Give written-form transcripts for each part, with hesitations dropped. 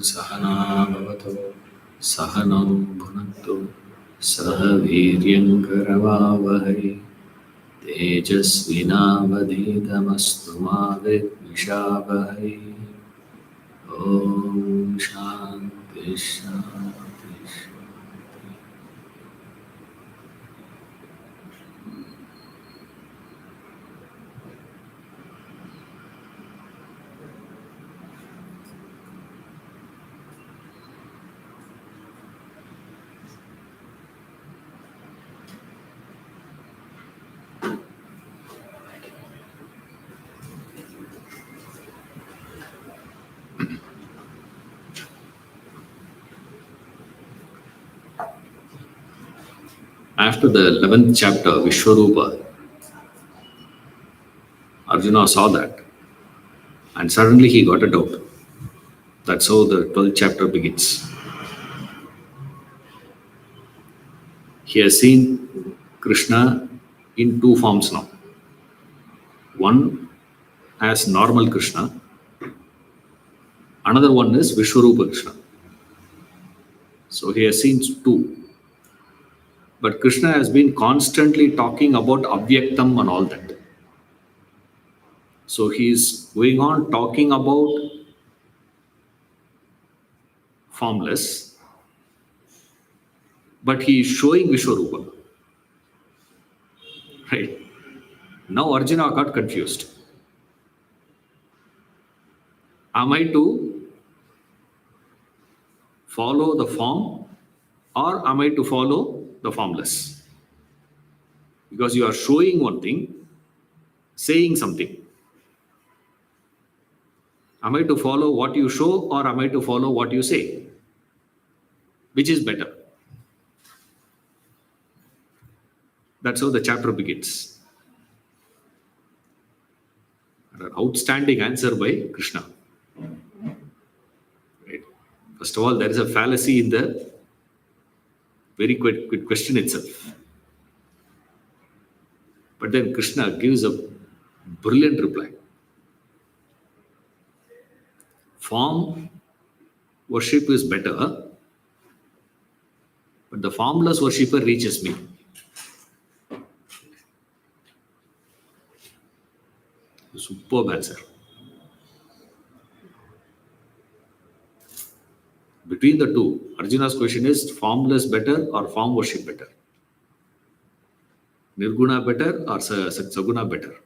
सहना भवतु सहनौ भुनक्तु सह वीर्यङ्करवावहै तेजस्विनावधीतमस्तु मा विद्विषावहै। ॐ शान्ति शान्ति शान्ति। After the 11th chapter, Vishwarupa, Arjuna saw that and suddenly he got a doubt. That's how the 12th chapter begins. He has seen Krishna in two forms now. One as normal Krishna, another one is Vishwarupa Krishna. So he has seen two. But Krishna has been constantly talking about Avyaktam and all that. So he is going on talking about formless, but he is showing Vishwarupa. Right? Now Arjuna got confused. Am I to follow the form or am I to follow the formless? Because you are showing one thing, saying something. Am I to follow what you show or am I to follow what you say? Which is better? That's how the chapter begins. An outstanding answer by Krishna. Right? First of all, there is a fallacy in the very quick question itself. But then Krishna gives a brilliant reply. Form worship is better, but the formless worshipper reaches me. Superb answer. Between the two, Arjuna's question is formless better or form worship better? Nirguna better or Saguna better?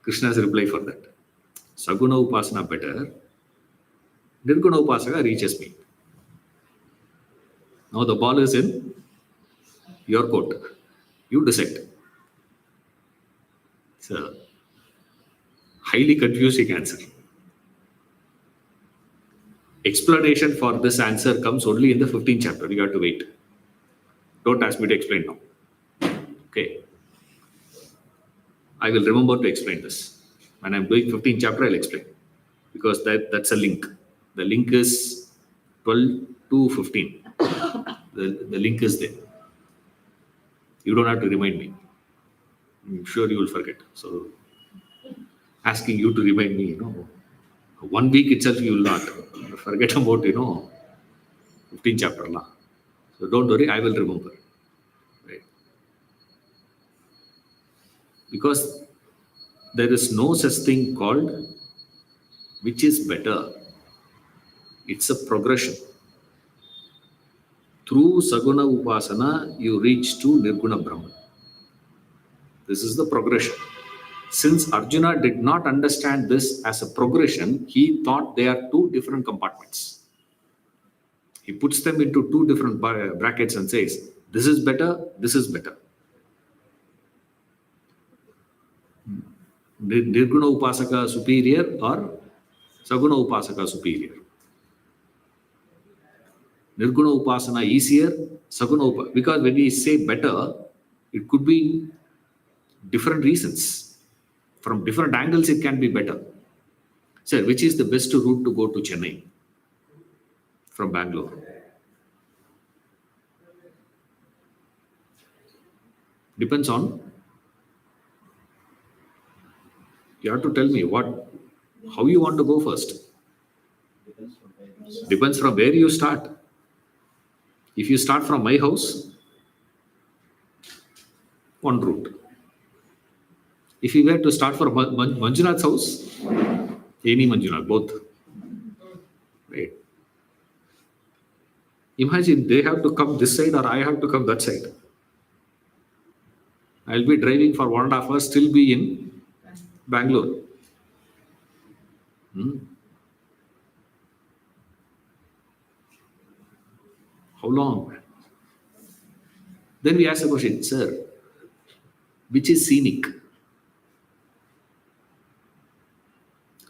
Krishna's reply for that. Saguna Upasana better. Nirguna Upasaka reaches me. Now the ball is in your court. You decide. It's a highly confusing answer. Explanation for this answer comes only in the 15th chapter. You have to wait. Don't ask me to explain now. Okay. I will remember to explain this. When I'm doing 15th chapter, I'll explain. Because that's a link. The link is 12 to 15. The link is there. You don't have to remind me. I'm sure you will forget. So, asking you to remind me, 1 week itself you will not forget about, 15th chapter. So, don't worry, I will remember. Right? Because there is no such thing called which is better. It's a progression. Through Saguna Upasana, you reach to Nirguna Brahman. This is the progression. Since Arjuna did not understand this as a progression, he thought they are two different compartments. He puts them into two different brackets and says, this is better, this is better. Nirguna Upasaka superior or Saguna Upasaka superior? Nirguna Upasana easier, Saguna Upasana. Because when we say better, it could be different reasons. From different angles, it can be better. Sir, which is the best route to go to Chennai from Bangalore? Depends on. You have to tell me how you want to go first. Depends from where you start. If you start from my house, one route. If you were to start from Manjunath's house, any Manjunath, both. Right. Imagine they have to come this side or I have to come that side. I'll be driving for 1.5 hours, still be in Bangalore. How long? Then we ask the question, sir, which is scenic?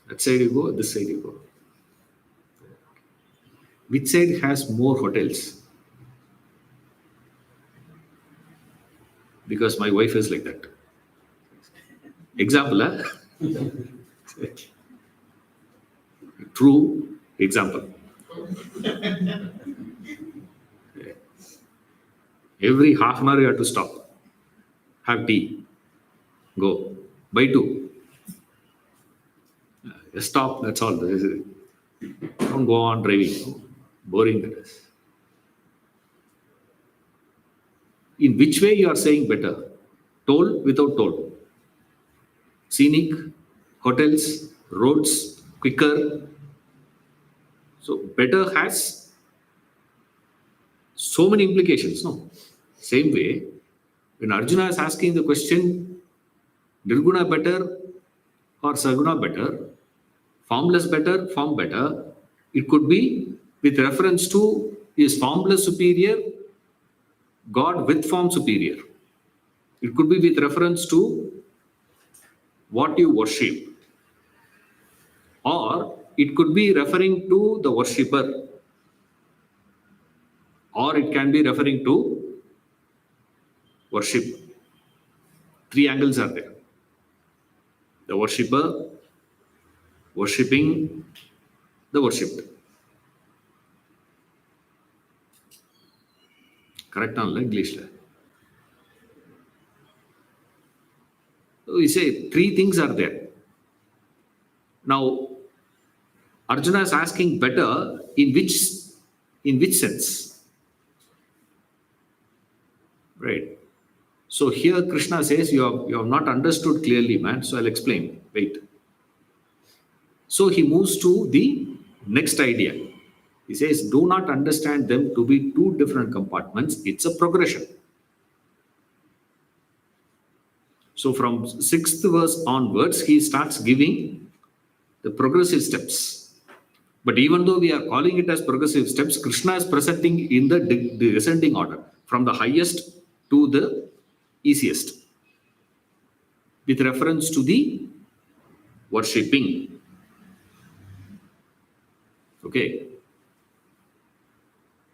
That side you go, this side you go. Which side has more hotels? Because my wife is like that. Example, huh? True example. Every half an hour you have to stop. Have tea. Go. Buy two. Stop, that's all. Don't go on driving. Boring that is. In which way you are saying better? Toll, without toll. Scenic, hotels, roads, quicker. So better has so many implications, no? Same way, when Arjuna is asking the question, Nirguna better or Saguna better, formless better, form better, it could be with reference to is formless superior, God with form superior. It could be with reference to what you worship. Or it could be referring to the worshipper. Or it can be referring to worship. Three angles are there. The worshipper, worshipping the worshipped. Correct on English. So we say three things are there. Now, Arjuna is asking better in which sense? Right. So here Krishna says you have not understood clearly, man. So I'll explain. Wait. So he moves to the next idea. He says, do not understand them to be two different compartments. It's a progression. So from 6th verse onwards, he starts giving the progressive steps. But even though we are calling it as progressive steps, Krishna is presenting in the descending order, from the highest to the easiest, with reference to the worshipping. Okay.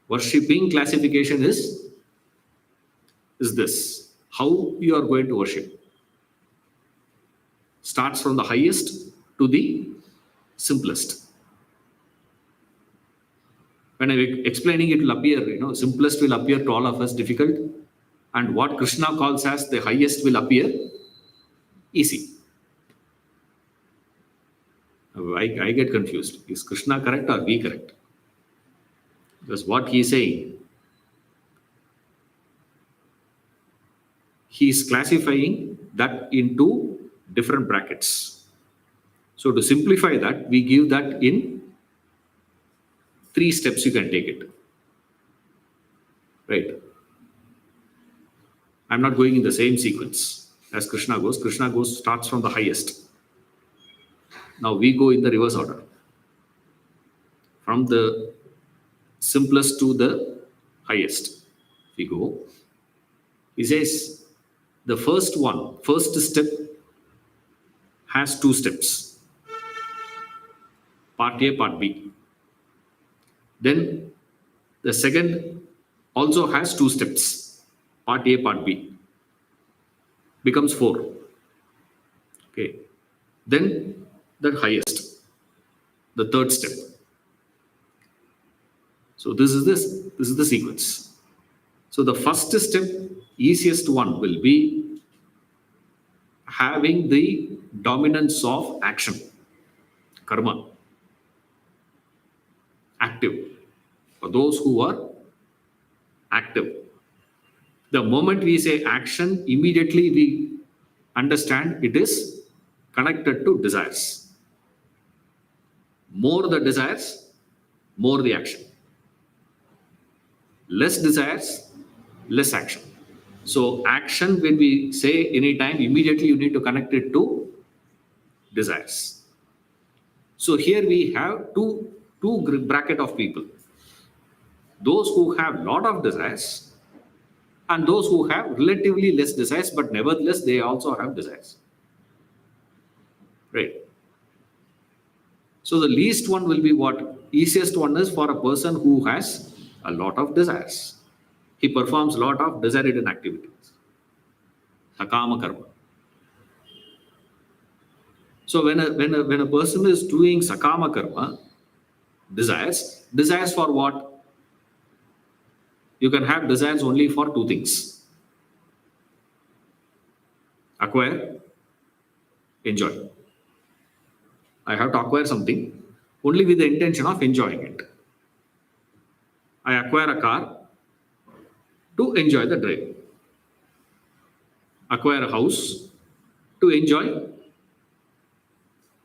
Worshipping classification is this. How you are going to worship. Starts from the highest to the simplest. When I'm explaining, it will appear, simplest will appear to all of us difficult. And what Krishna calls as the highest will appear easy. I get confused. Is Krishna correct or we correct? Because what he is saying, he is classifying that into different brackets. So to simplify that, we give that in 3 steps you can take it. Right. I'm not going in the same sequence as Krishna goes. Krishna starts from the highest. Now we go in the reverse order. From the simplest to the highest. We go. He says the first step has 2 steps. Part A, part B. Then the second also has 2 steps. Part A, part B. Becomes 4. Okay. Then the highest. The third step. So this is the sequence. So the first step, easiest one, will be having the dominance of action, karma. active. For those who are active, the moment we say action, immediately we understand it is connected to desires. More the desires, more the action. Less desires, less action. So action, when we say anytime, immediately you need to connect it to desires. So here we have two bracket of people: those who have lot of desires and those who have relatively less desires, but nevertheless they also have desires, right? So the least one will be what? Easiest one is for a person who has a lot of desires. He performs a lot of desire-ridden activities, sakama karma. So when a person is doing sakama karma, desires for what? You can have desires only for two things: acquire, enjoy. I have to acquire something only with the intention of enjoying it. I acquire a car to enjoy the drive. Acquire a house to enjoy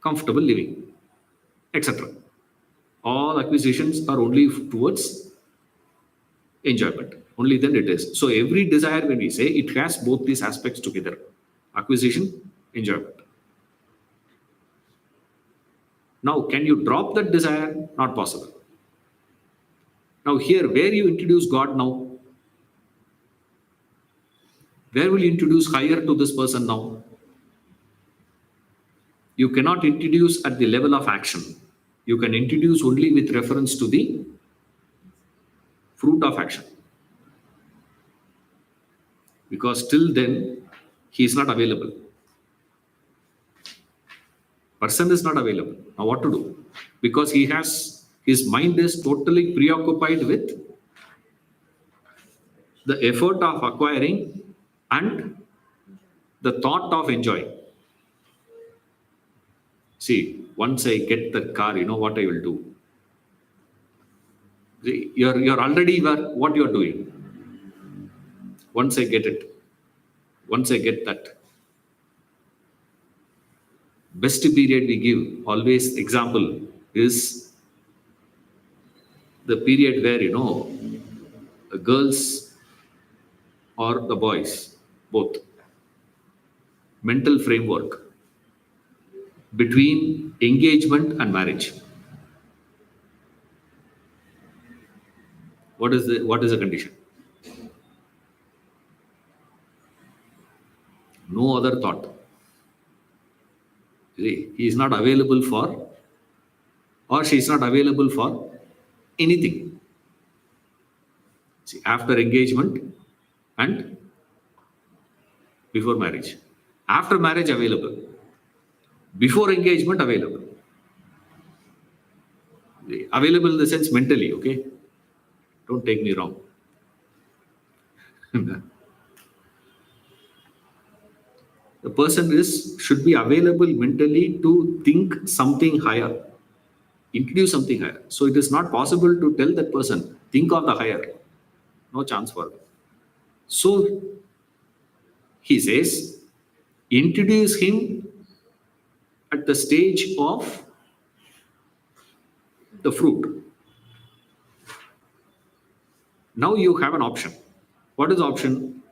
comfortable living, etc. All acquisitions are only towards enjoyment. Only then it is. So every desire, when we say, it has both these aspects together: acquisition, enjoyment. Now, can you drop that desire? Not possible. Now, here, where you introduce God now? Where will you introduce higher to this person now? You cannot introduce at the level of action. You can introduce only with reference to the fruit of action. Because till then, he is not available. Person is not available. Now what to do? Because his mind is totally preoccupied with the effort of acquiring and the thought of enjoying. See, once I get the car, you know what I will do? See, you're already what you're doing. Once I get it, once I get that, best period we give, always example, is the period where, the girls or the boys, both, mental framework between engagement and marriage. What is the condition? No other thought. See, he is not available for, or she is not available for anything. See, after engagement and before marriage. After marriage, available. Before engagement, available. Available in the sense mentally, okay? Don't take me wrong. The person should be available mentally to think something higher, introduce something higher. So it is not possible to tell that person, think of the higher. No chance for it. So he says, introduce him at the stage of the fruit. Now you have an option. What is the option?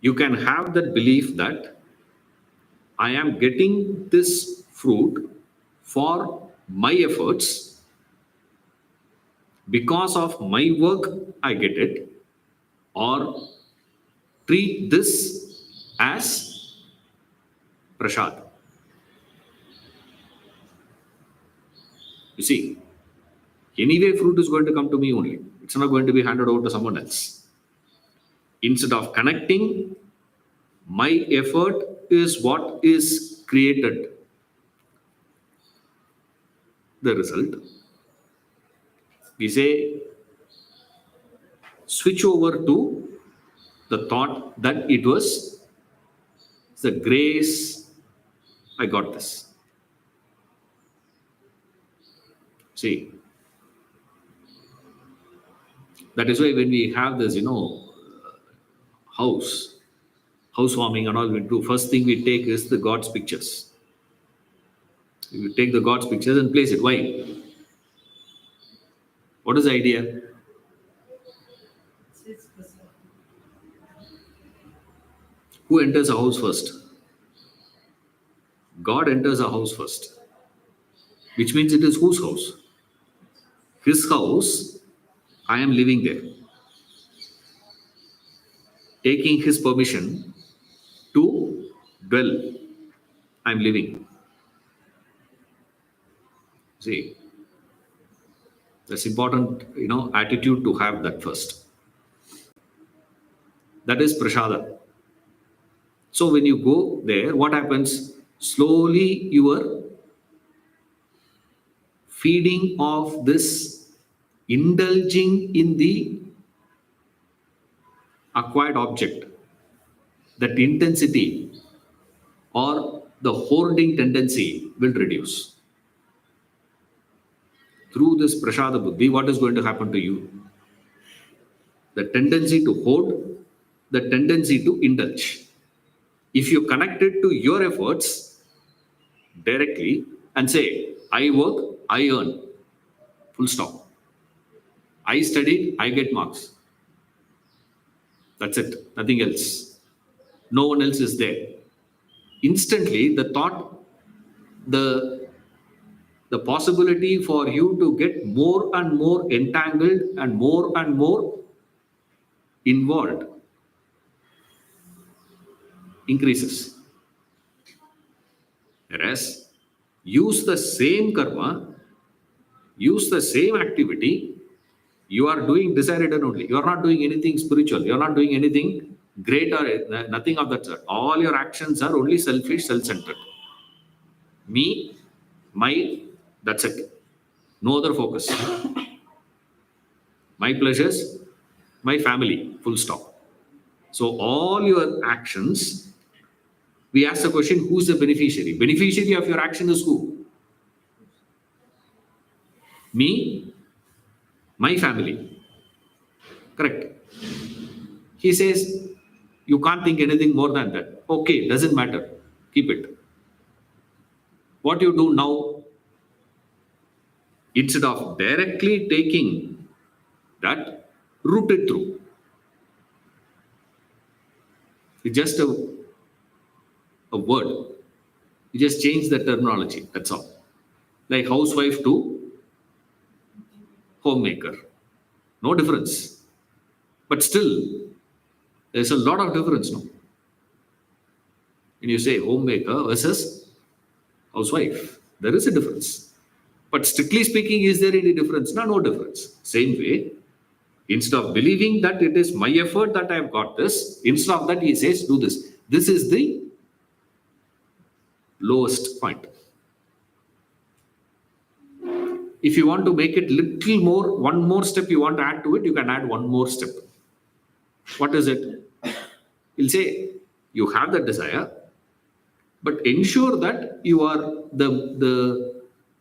You can have that belief that I am getting this fruit for my efforts. Because of my work, I get it. Or treat this as prasad. You see, anyway, fruit is going to come to me only. It's not going to be handed over to someone else. Instead of connecting, my effort is what is created the result. We say, switch over to the thought that it was the grace, I got this. See, That is why when we have this, house, housewarming and all we do, first thing we take is the God's pictures. We take the God's pictures and place it. Why? What is the idea? Who enters a house first? God enters a house first, which means it is whose house? His house. I am living there, taking his permission to dwell. I am living. See, that's important, attitude to have that first. That is prasada. So when you go there, what happens? Slowly your feeding of this, indulging in the acquired object, that intensity or the hoarding tendency will reduce. Through this prasada buddhi, what is going to happen to you? The tendency to hoard, the tendency to indulge. If you connect it to your efforts directly and say, I work, I earn, full stop. I studied, I get marks. That's it, nothing else. No one else is there. Instantly, the thought, the possibility for you to get more and more entangled and more involved increases. Whereas, use the same karma, use the same activity, you are doing decided only. You are not doing anything spiritual. You are not doing anything great or nothing of that sort. All your actions are only selfish, self-centered. Me, my, that's it. No other focus. My pleasures, my family, full stop. So all your actions, we ask the question, who's the beneficiary? Beneficiary of your action is who? Me, my family. Correct. He says, you can't think anything more than that. Okay, doesn't matter. Keep it. What you do now, instead of directly taking that, root it through. It's just a word. You just change the terminology. That's all. Like housewife to homemaker. No difference. But still, there's a lot of difference, no? When you say homemaker versus housewife, there is a difference. But strictly speaking, is there any difference? No, no difference. Same way, instead of believing that it is my effort that I have got this, instead of that, he says, do this. This is the lowest point. If you want to make it little more, one more step you want to add to it, you can add one more step. What is it? He'll say, you have the desire, but ensure that you are the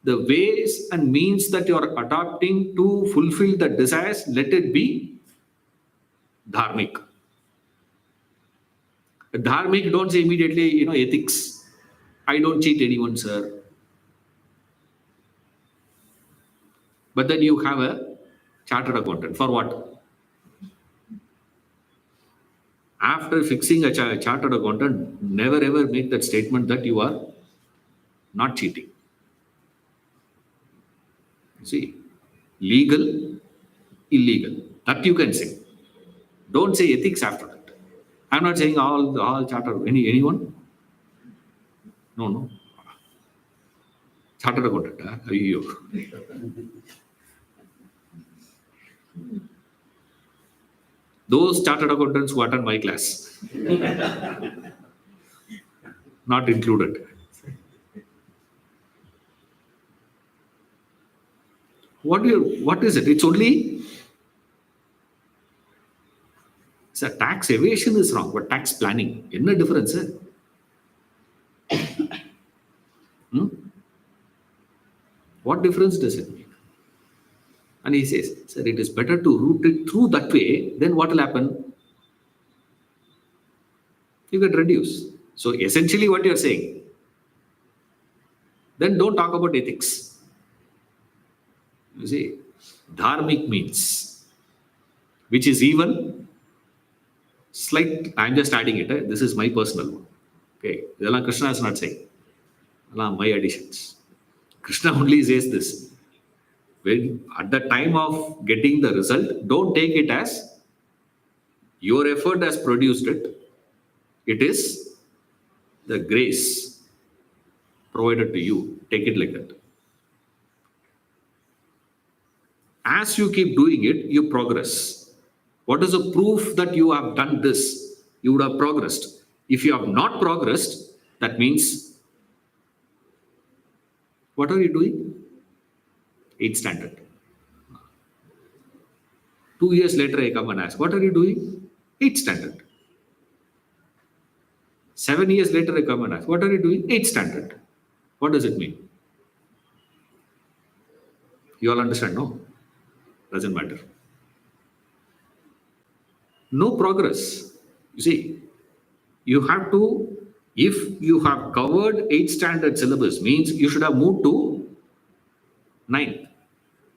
ways and means that you are adopting to fulfill the desires, let it be dharmic. Dharmic, don't say immediately, ethics. I don't cheat anyone, sir. But then you have a chartered accountant. For what? After fixing a chartered accountant, never ever make that statement that you are not cheating. See, legal, illegal. That you can say. Don't say ethics after that. I'm not saying all chartered. Anyone? No. Chartered accountant. Ayyo. Those chartered accountants who attend my class, not included. What is it? It's only, so tax evasion is wrong, but tax planning, enna difference? What difference does it make? And he says, sir, it is better to route it through that way. Then what will happen? You get reduced. So essentially what you're saying, then don't talk about ethics. You see, dharmic means, which is even slight, I'm just adding it. This is my personal one. Okay. Idella Krishna is not saying. Idella my additions. Krishna only says this. When at the time of getting the result, don't take it as your effort has produced it. It is the grace provided to you. Take it like that. As you keep doing it, you progress. What is the proof that you have done this? You would have progressed. If you have not progressed, that means what are you doing? 8th standard. 2 years later, I come and ask, what are you doing? 8th standard. 7 years later, I come and ask, what are you doing? 8th standard. What does it mean? You all understand? No? Doesn't matter. No progress. You see, you have to, if you have covered 8th standard syllabus, means you should have moved to 9th.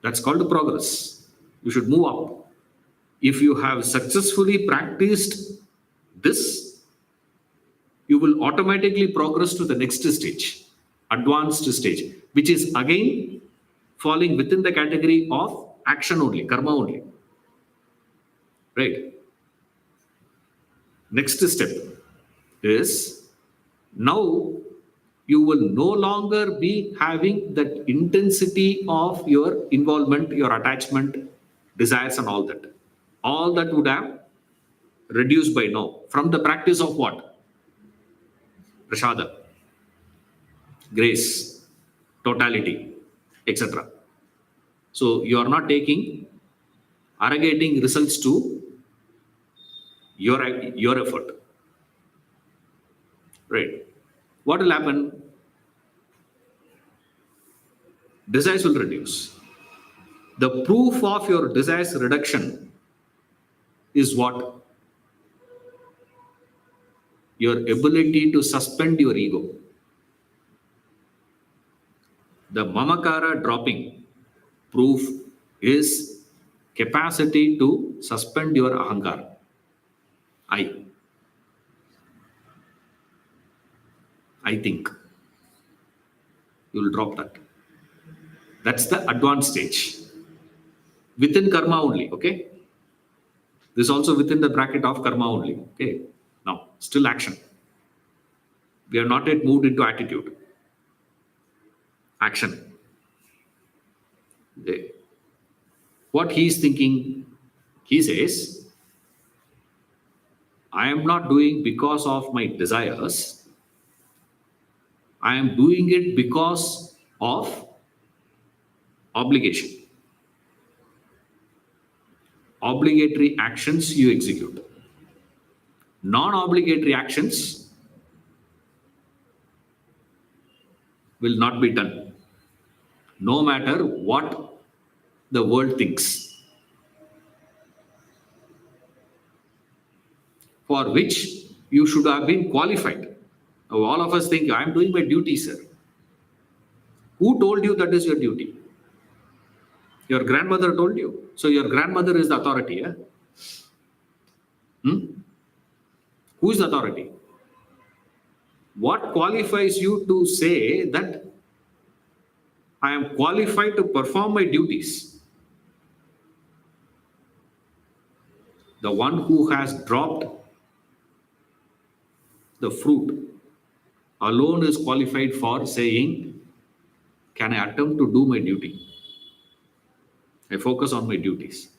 That's called progress. You should move up. If you have successfully practiced this, you will automatically progress to the next stage, advanced stage, which is again falling within the category of action only, karma only. Right? Next step is now you will no longer be having that intensity of your involvement, your attachment, desires, and all that. All that would have reduced by now from the practice of what? Prasada, grace, totality, etc. So you are not taking, arrogating results to your effort. Right? What will happen? Desires will reduce. The proof of your desires reduction is what? Your ability to suspend your ego. The mamakara dropping proof is capacity to suspend your ahankara. I think. You will drop that. That's the advanced stage. Within karma only, okay? This also within the bracket of karma only, okay? Now, still action. We have not yet moved into attitude. Action. Okay. What he is thinking, he says, I am not doing because of my desires. I am doing it because of obligation. Obligatory actions you execute. Non-obligatory actions will not be done, no matter what the world thinks, for which you should have been qualified. Now, all of us think, I am doing my duty, sir. Who told you that is your duty? Your grandmother told you. So your grandmother is the authority. Yeah? Who is the authority? What qualifies you to say that I am qualified to perform my duties? The one who has dropped the fruit alone is qualified for saying, can I attempt to do my duty? I focus on my duties.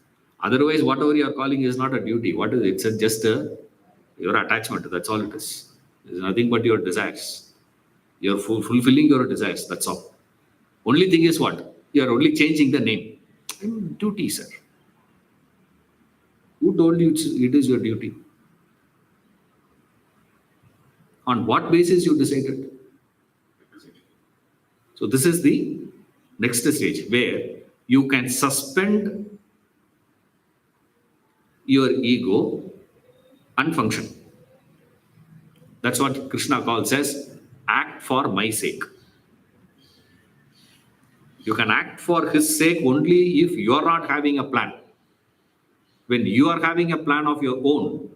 Otherwise, whatever you are calling is not a duty. What is it? It's just your attachment. That's all it is. It's nothing but your desires. You're fulfilling your desires. That's all. Only thing is what? You're only changing the name. Duty, sir. Who told you it is your duty? On what basis you decided? So this is the next stage where You can suspend your ego and function. That's what Krishna calls as act for my sake. You can act for his sake only if you are not having a plan. When you are having a plan of your own,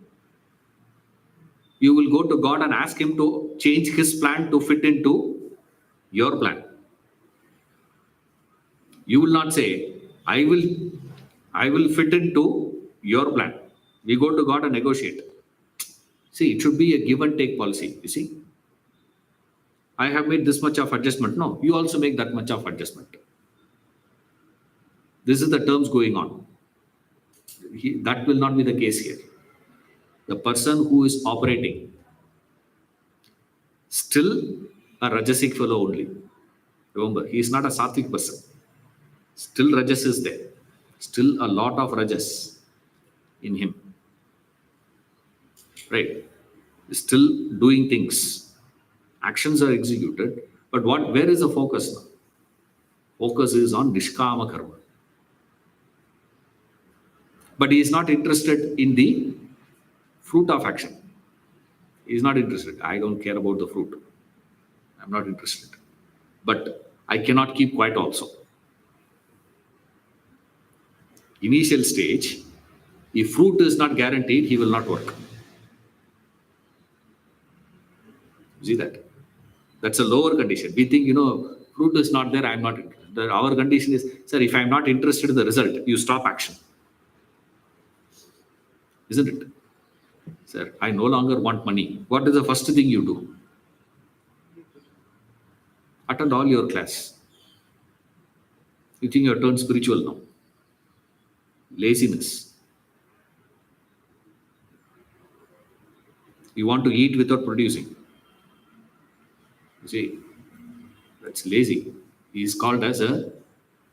you will go to God and ask him to change his plan to fit into your plan. You will not say, I will fit into your plan. We go to God and negotiate. See, it should be a give and take policy. You see, I have made this much of adjustment. No, you also make that much of adjustment. This is the terms going on. That will not be the case here. The person who is operating, still a Rajasic fellow only. Remember, he is not a Sattvic person. Still Rajas is there. Still a lot of Rajas in him. Right? Still doing things. Actions are executed. But where is the focus now? Focus is on Nishkama Karma. But he is not interested in the fruit of action. He is not interested. I don't care about the fruit. I'm not interested. But I cannot keep quiet also. Initial stage, if fruit is not guaranteed, he will not work. You see that? That's a lower condition. We think, fruit is not there, I'm not interested. Our condition is, sir, if I'm not interested in the result, you stop action. Isn't it? Sir, I no longer want money. What is the first thing you do? Attend all your class. You think you're turned spiritual now. Laziness. You want to eat without producing. You see, that's lazy. He is called as a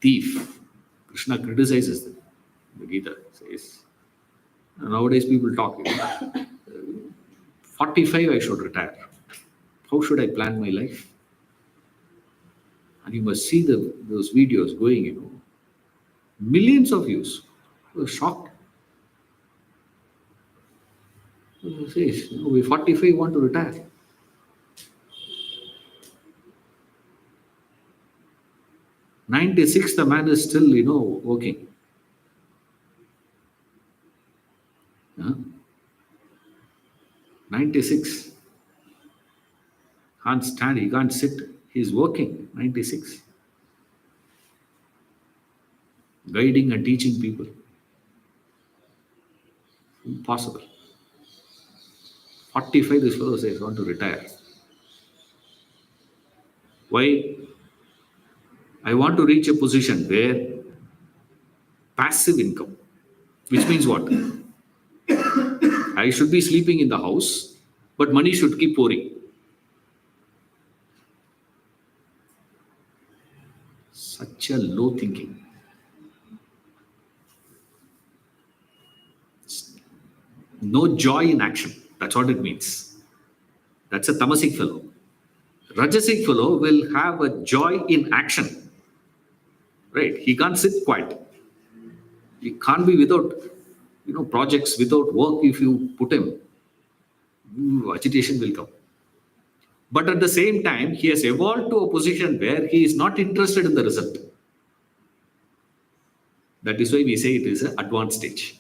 thief. Krishna criticizes them. The Gita says, nowadays people talk, 45 I should retire. How should I plan my life? And you must see those videos going, millions of views. I was shocked. He says, we 45 want to retire. '96, the man is still, working. Huh? 96. Can't stand, he can't sit. He's working, 96. Guiding and teaching people. Impossible. 45, this fellow says, want to retire. Why? I want to reach a position where passive income, which means what? I should be sleeping in the house, but money should keep pouring. Such a low thinking. No joy in action. That's what it means. That's a tamasic fellow. Rajasic fellow will have a joy in action. Right? He can't sit quiet. He can't be without, projects, without work. If you put him, agitation will come. But at the same time, he has evolved to a position where he is not interested in the result. That is why we say it is an advanced stage.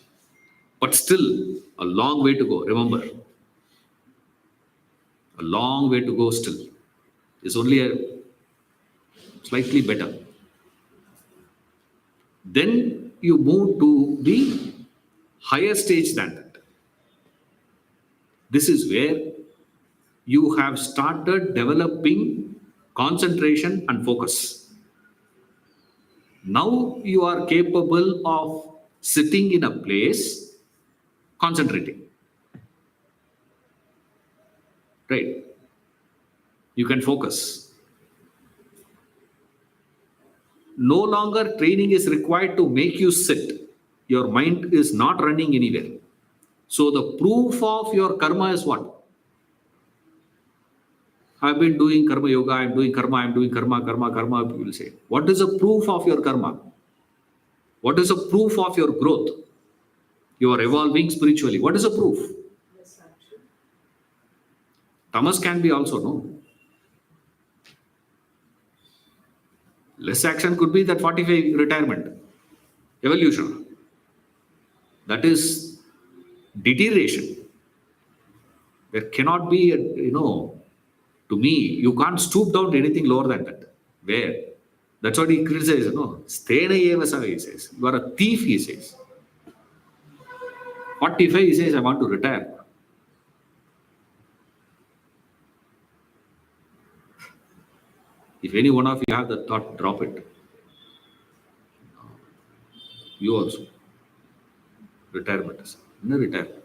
But still, a long way to go. Remember, a long way to go still. It's only a slightly better. Then you move to the higher stage than that. This is where you have started developing concentration and focus. Now you are capable of sitting in a place, concentrating. Right? You can focus. No longer training is required to make you sit. Your mind is not running anywhere. So the proof of your karma is what? I've been doing karma yoga, I'm doing karma, karma, people will say. What is the proof of your karma? What is a proof of your growth? You are evolving spiritually. What is a proof? Tamas can be also, no? Less action could be that 45 retirement, evolution. That is deterioration. There cannot be, to me, you can't stoop down to anything lower than that. Where? That's what he criticizes, no? Sthena eva sa, he says. You are a thief, he says. 45, he says, I want to retire. If any one of you have the thought, drop it. You also. Retirement is no retirement.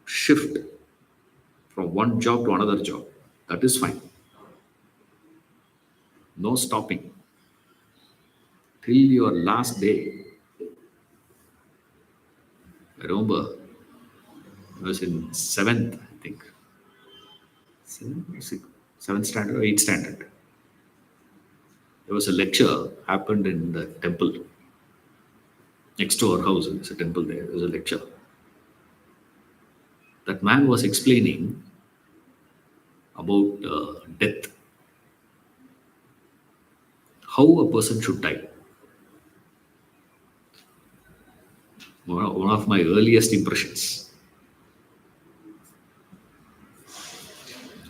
Shift from one job to another job. That is fine. No stopping. Till your last day. I remember I was in 7th, I think. 7th standard or 8th standard. There was a lecture happened in the temple. Next to our house, there's a temple there. There was a lecture. That man was explaining about death. How a person should die. One of my earliest impressions.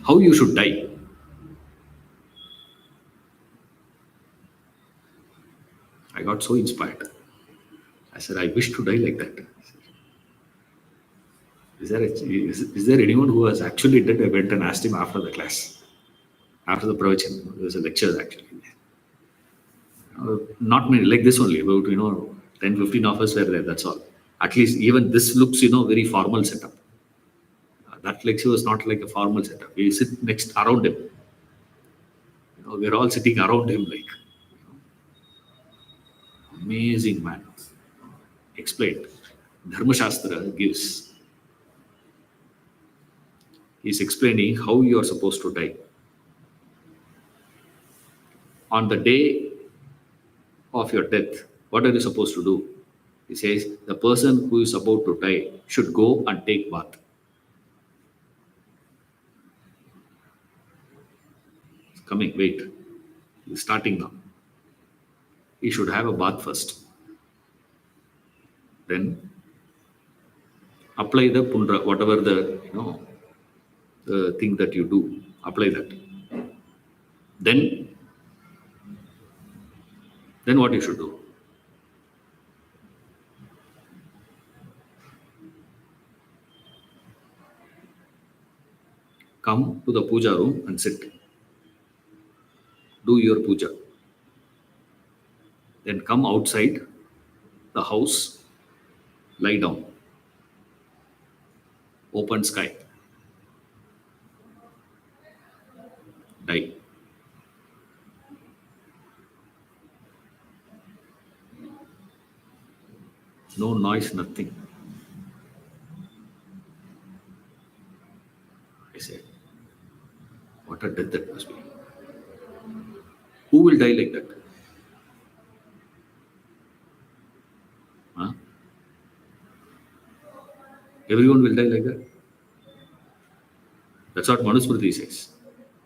How you should die. I got so inspired. I said, I wish to die like that. Is there anyone who has actually did? I went and asked him after the class, after the pravachan. There was a lecture actually. Not many, like this only, about 10, 15 of us were there, that's all. At least even this looks, very formal setup. That lecture was not like a formal setup. We sit next around him. We're all sitting around him like. Amazing man. Explained. Dharma Shastra gives. He's explaining how you are supposed to die. On the day of your death, what are you supposed to do? He says, the person who is about to die should go and take bath. It's coming, wait. He's starting now. He should have a bath first. Then apply the pundra, whatever the thing that you do, apply that. Then what you should do? Come to the puja room and sit. Do your puja. Then come outside the house, lie down. Open sky. Die. No noise, nothing. I said, what a death that must be. Who will die like that? Huh? Everyone will die like that. That's what Manusmriti says.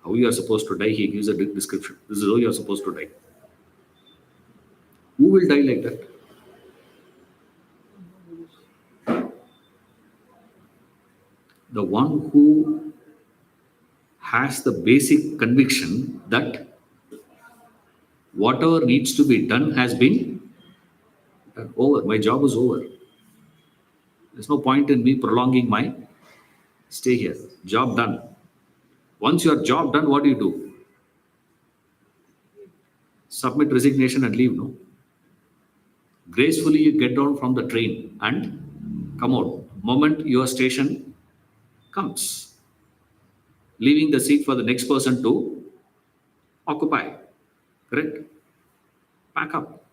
How you are supposed to die, he gives a description. This is how you are supposed to die. Who will die like that? The one who has the basic conviction that whatever needs to be done has been done. Over. My job is over. There's no point in me prolonging my stay here. Job done. Once your job done, what do you do? Submit resignation and leave, no? Gracefully you get down from the train and come out. Moment your station comes. Leaving the seat for the next person to occupy. Correct? Pack up.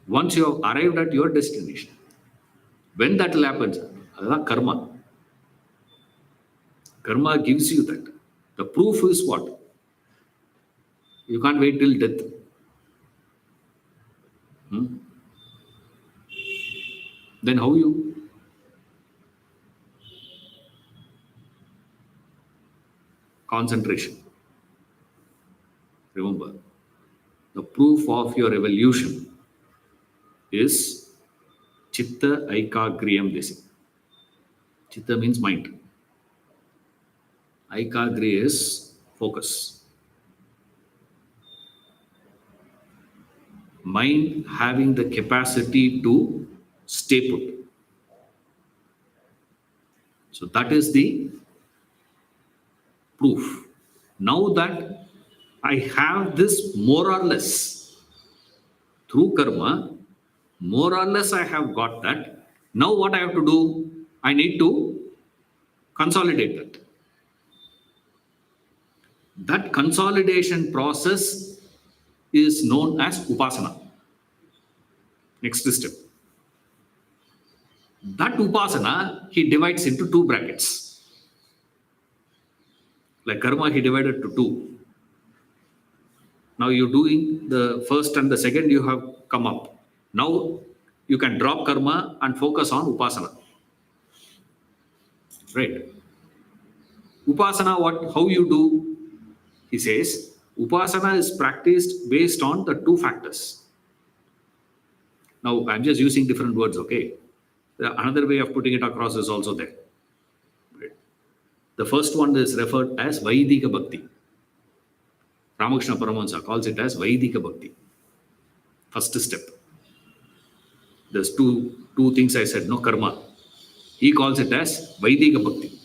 Once you have arrived at your destination, when that will happen, that's karma. Karma gives you that. The proof is what? You can't wait till death. Then how you? Concentration. Remember, the proof of your evolution is chitta aikagriyam desi. Chitta means mind. Aikagriya is focus. Mind having the capacity to stay put. So that is the proof. Now that I have this more or less through karma, more or less I have got that. Now what I have to do? I need to consolidate that. That consolidation process is known as upasana. Next step. That upasana he divides into two brackets. Like karma, he divided to two. Now you're doing the first and the second, you have come up. Now you can drop karma and focus on upasana. Right? Upasana, how you do? He says, upasana is practiced based on the two factors. Now I'm just using different words, okay? Another way of putting it across is also there. Right? The first one is referred as Vaidika Bhakti. Ramakrishna Paramahansa calls it as Vaidika Bhakti. First step. There's two things I said, no karma. He calls it as Vaidika Bhakti.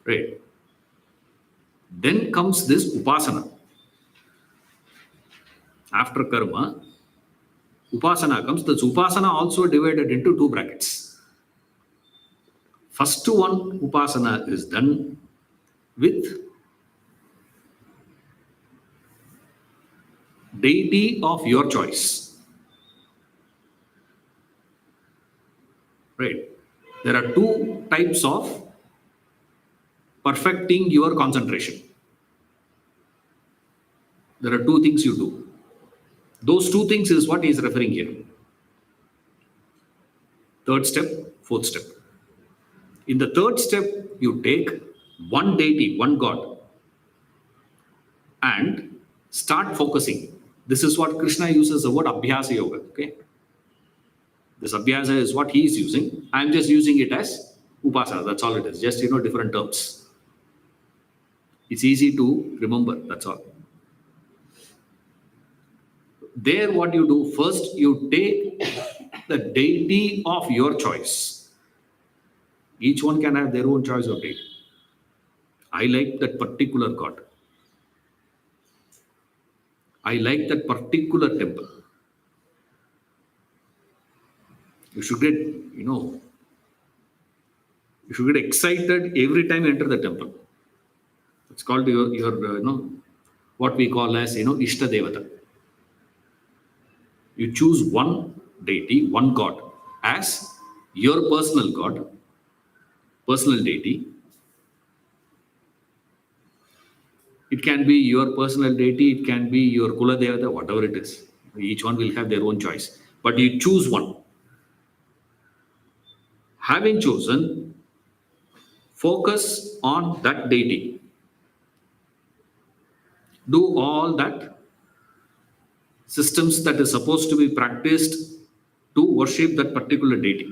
Right. Then comes this upasana. After karma, upasana comes. This upasana also divided into two brackets. First one, upasana is done with deity of your choice. Right. There are two types of perfecting your concentration. There are two things you do. Those two things is what he is referring here. Third step, fourth step. In the third step, you take one deity, one God, and start focusing. This is what Krishna uses the word Abhyasa Yoga. Okay? This Abhyasa is what he is using. I am just using it as Upasana. That's all it is. Just, different terms. It's easy to remember. That's all. There, what you do, first you take the deity of your choice. Each one can have their own choice of deity. I like that particular God. I like that particular temple. You should get, you should get excited every time you enter the temple. It's called your what we call as, Ishta Devata. You choose one deity, one God, as your personal God, personal deity. It can be your personal deity, it can be your Kula Devata, whatever it is. Each one will have their own choice. But you choose one. Having chosen, focus on that deity. Do all that systems that is supposed to be practiced to worship that particular deity.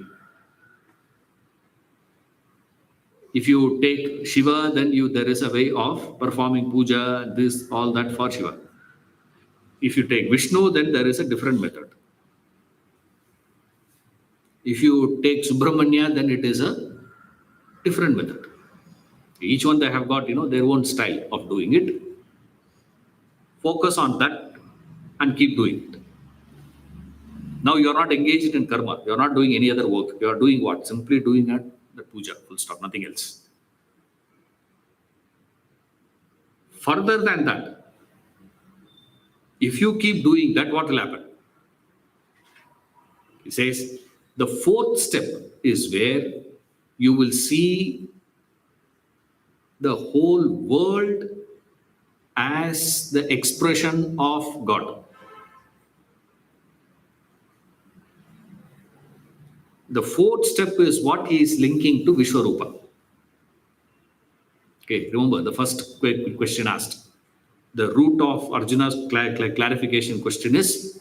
If you take Shiva, then there is a way of performing puja, this, all that for Shiva. If you take Vishnu, then there is a different method. If you take Subramanya, then it is a different method. Each one they have got, their own style of doing it. Focus on that and keep doing it. Now you are not engaged in karma. You are not doing any other work. You are doing what? Simply doing the puja. Full stop. Nothing else. Further than that, if you keep doing that, what will happen? He says, the fourth step is where you will see the whole world as the expression of God. The fourth step is what he is linking to Vishwarupa. Okay, remember the first question asked. The root of Arjuna's clarification question is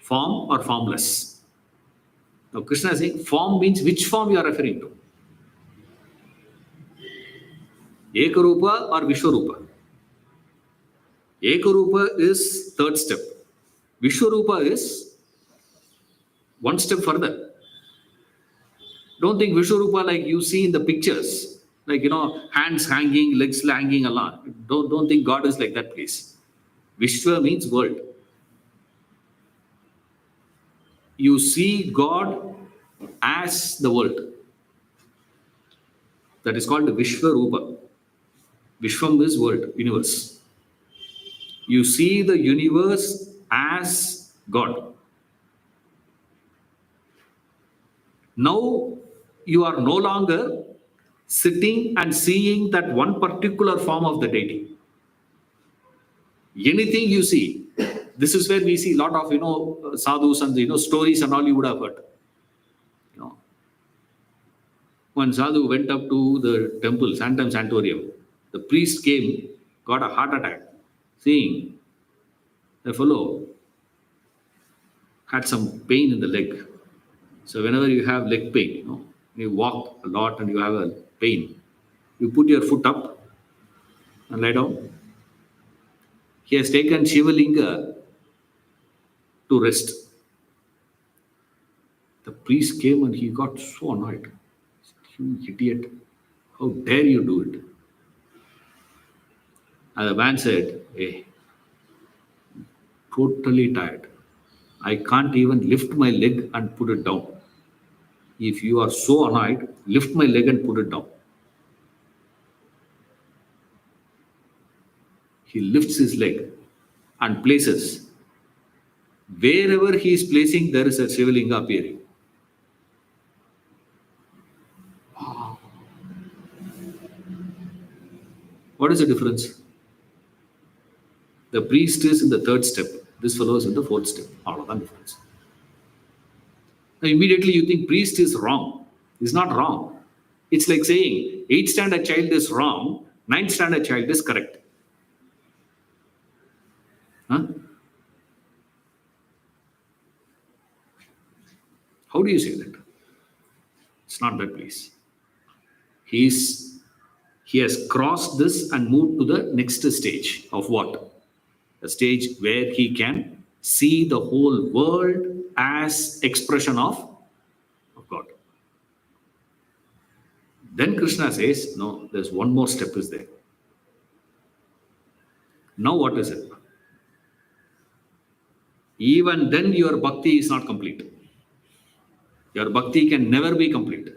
form or formless? Now Krishna is saying form means which form you are referring to? Ekarupa or Vishwarupa? Ekarupa is third step. Vishwarupa is one step further. Don't think Vishwarupa like you see in the pictures, like hands hanging, legs hanging along. Don't think God is like that, please. Vishwa means world. You see God as the world. That is called Vishwarupa. Vishwam is world, universe. You see the universe as God. Now you are no longer sitting and seeing that one particular form of the deity. Anything you see, this is where we see a lot of sadhus and stories and all you would have heard. When sadhu went up to the temple, Santam Santorium, the priest came, got a heart attack, seeing the fellow had some pain in the leg. So whenever you have leg pain, you walk a lot and you have a pain, you put your foot up and lie down. He has taken Shivalinga to rest. The priest came and he got so annoyed. You idiot, how dare you do it? And the man said, hey, totally tired. I can't even lift my leg and put it down. If you are so annoyed, lift my leg and put it down. He lifts his leg and places. Wherever he is placing, there is a Shivalinga appearing. What is the difference? The priest is in the third step. This fellow is in the fourth step. All of that difference. Now immediately you think priest is wrong. It's not wrong. It's like saying 8th standard child is wrong, 9th standard child is correct. Huh? How do you say that? It's not that, please. He has crossed this and moved to the next stage of what? A stage where he can see the whole world as expression of God. Then Krishna says, no, there's one more step is there. Now what is it? Even then your bhakti is not complete. Your bhakti can never be complete.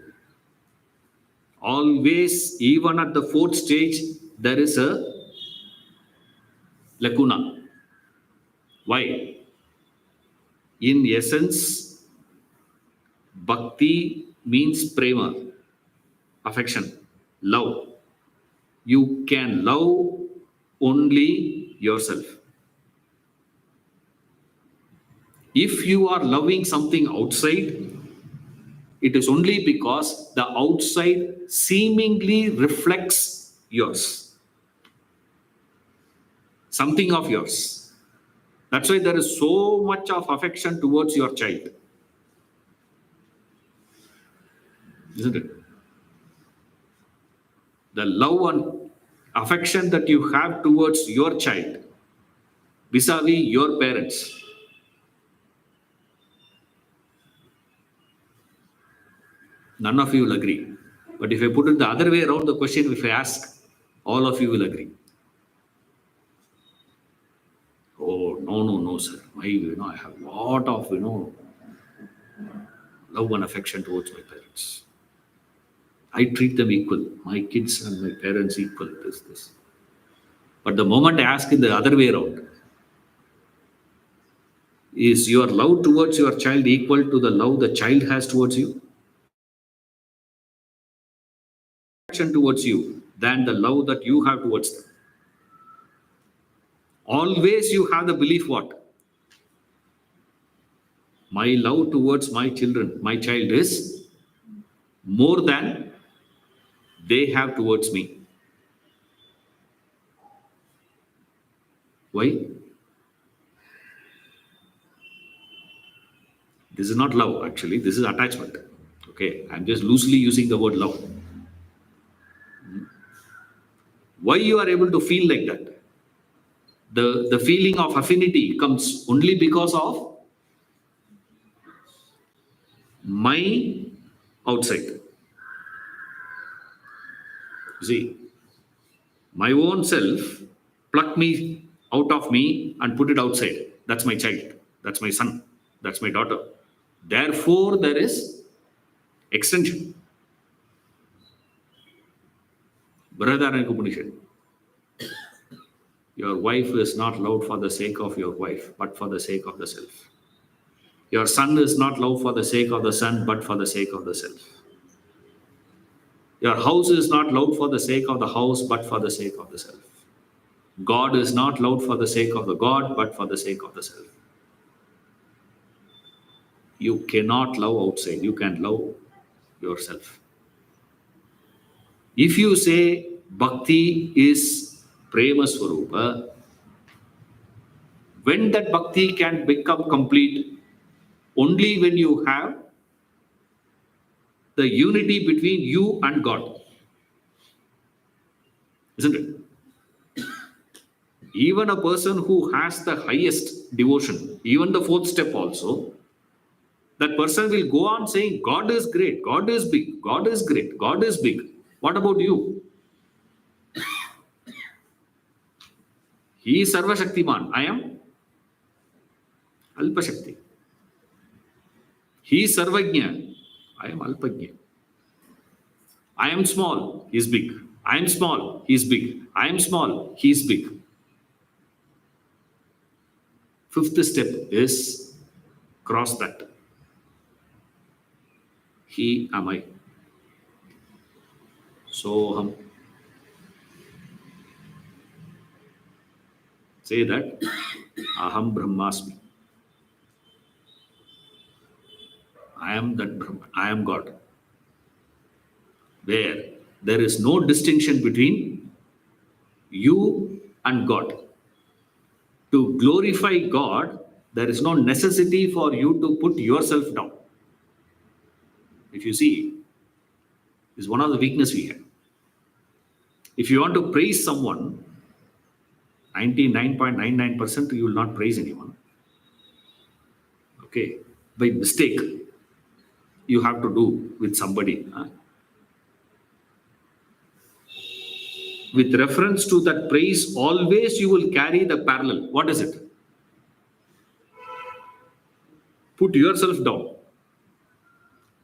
Always, even at the fourth stage, there is a lacuna. Why? In essence, bhakti means prema, affection, love. You can love only yourself. If you are loving something outside, it is only because the outside seemingly reflects yours. Something of yours. That's why there is so much of affection towards your child. Isn't it? The love and affection that you have towards your child vis-a-vis your parents. None of you will agree. But if I put it the other way around, the question if I ask, all of you will agree. Oh, no, sir. I have a lot of, love and affection towards my parents. I treat them equal. My kids and my parents equal. This. But the moment I ask in the other way around, is your love towards your child equal to the love the child has towards you? Towards you than the love that you have towards them. always you have the belief what? My love towards my children, my child is more than they have towards me. Why? This is not love, actually. This is attachment. Okay, I'm just loosely using the word love. Why you are able to feel like that? The feeling of affinity comes only because of my outside. You see, my own self plucked me out of me and put it outside. That's my child. That's my son. That's my daughter. Therefore, there is extension. Brihadaranyaka Upanishad. Your wife is not loved for the sake of your wife, but for the sake of the self. Your son is not loved for the sake of the son, but for the sake of the self. Your house is not loved for the sake of the house, but for the sake of the self. God is not loved for the sake of the God, but for the sake of the self. You cannot love outside, you can love yourself. If you say bhakti is prema swarupa, when that bhakti can become complete? Only when you have the unity between you and God. Isn't it? Even a person who has the highest devotion, even the fourth step also, that person will go on saying, God is great, God is big, God is great, God is big. What about you? He is Sarva Shaktiman. I am Alpa Shakti. He is Sarvajna. I am Alpajna. I am small. He is big. I am small. He is big. I am small. He is big. Fifth step is cross that. He am I. Soham. Say that. Aham Brahmasmi. I am that Brahman. I am God. Where there is no distinction between you and God. To glorify God, there is no necessity for you to put yourself down. If you see, is one of the weakness we have. If you want to praise someone, 99.99% you will not praise anyone. Okay, by mistake, you have to do with somebody. With reference to that praise, always you will carry the parallel. What is it? Put yourself down.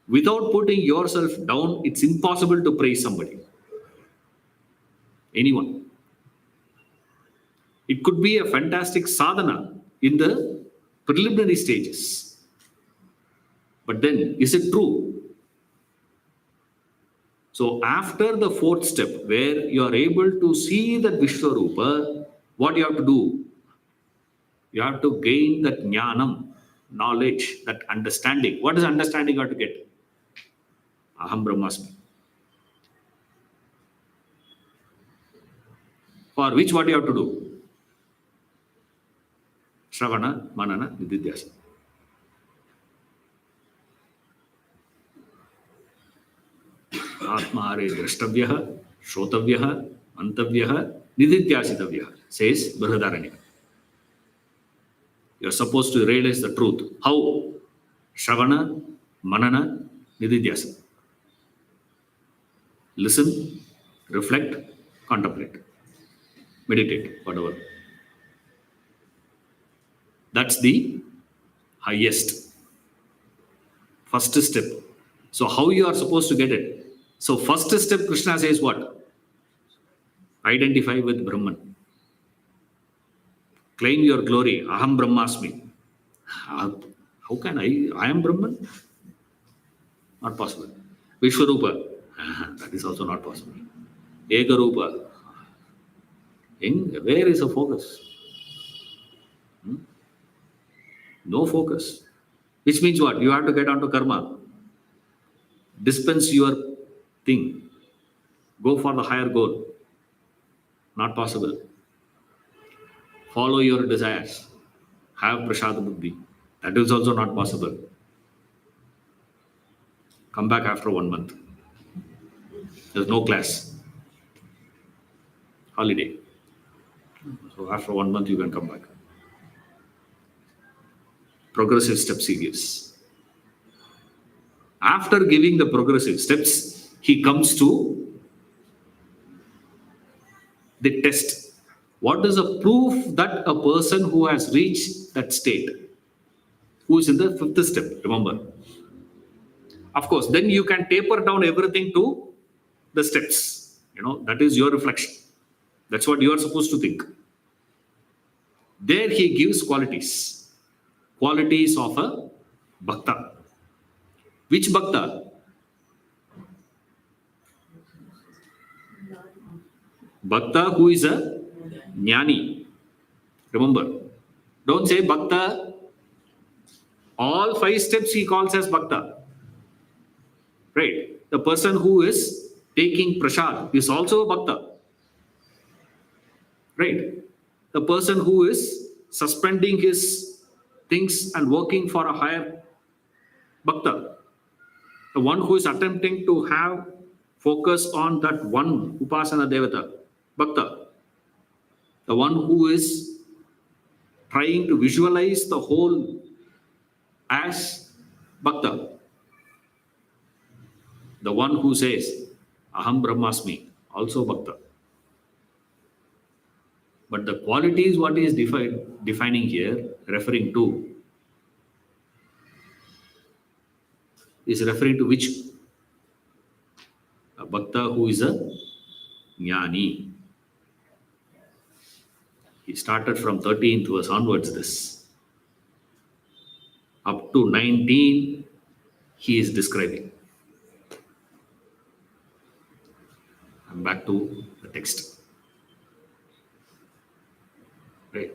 Without putting yourself down, it's impossible to praise somebody. Anyone. It could be a fantastic sadhana in the preliminary stages. But then, is it true? So, after the fourth step, where you are able to see that Vishwarupa, what you have to do? You have to gain that jnanam, knowledge, that understanding. What is understanding you have to get? Aham Brahmasmi. For which, what you have to do? Shravana, Manana, Nididhyasana. Atmahare drashtavyah, shrotavyah, mantavyah, nididhyasitavyah, says Brihadaranyaka. You are supposed to realize the truth. How? Shravana, Manana, Nididhyasana. Listen, reflect, contemplate, meditate, whatever. That's the highest. First step. So how you are supposed to get it? So first step, Krishna says what? Identify with Brahman. Claim your glory. Aham Brahmasmi. How can I am Brahman? Not possible. Vishwarupa. That is also not possible. Ekarupa. Where is the focus? No focus. Which means what? You have to get onto karma. Dispense your thing. Go for the higher goal. Not possible. Follow your desires. Have prasad buddhi. That is also not possible. Come back after 1 month. There's no class. Holiday. So after 1 month, you can come back. Progressive steps he gives. After giving the progressive steps, he comes to the test. What is the proof that a person who has reached that state, who is in the fifth step, remember? Of course, then you can taper down everything to the steps. That is your reflection. That's what you are supposed to think. There he gives qualities. Qualities of a bhakta. Which bhakta? Bhakta who is a jnani. Remember, don't say bhakta. All 5 steps he calls as bhakta. Right? The person who is taking prasad is also a bhakta. Right? The person who is suspending his things and working for a higher bhakta. The one who is attempting to have focus on that one upasana devata, bhakta. The one who is trying to visualize the whole as bhakta. The one who says, Aham Brahmasmi, also bhakta. But the qualities what is defining here, referring to, is referring to which? A bhakta who is a jnani. He started from 13th verse onwards this. Up to 19, he is describing. I'm back to the text. Right.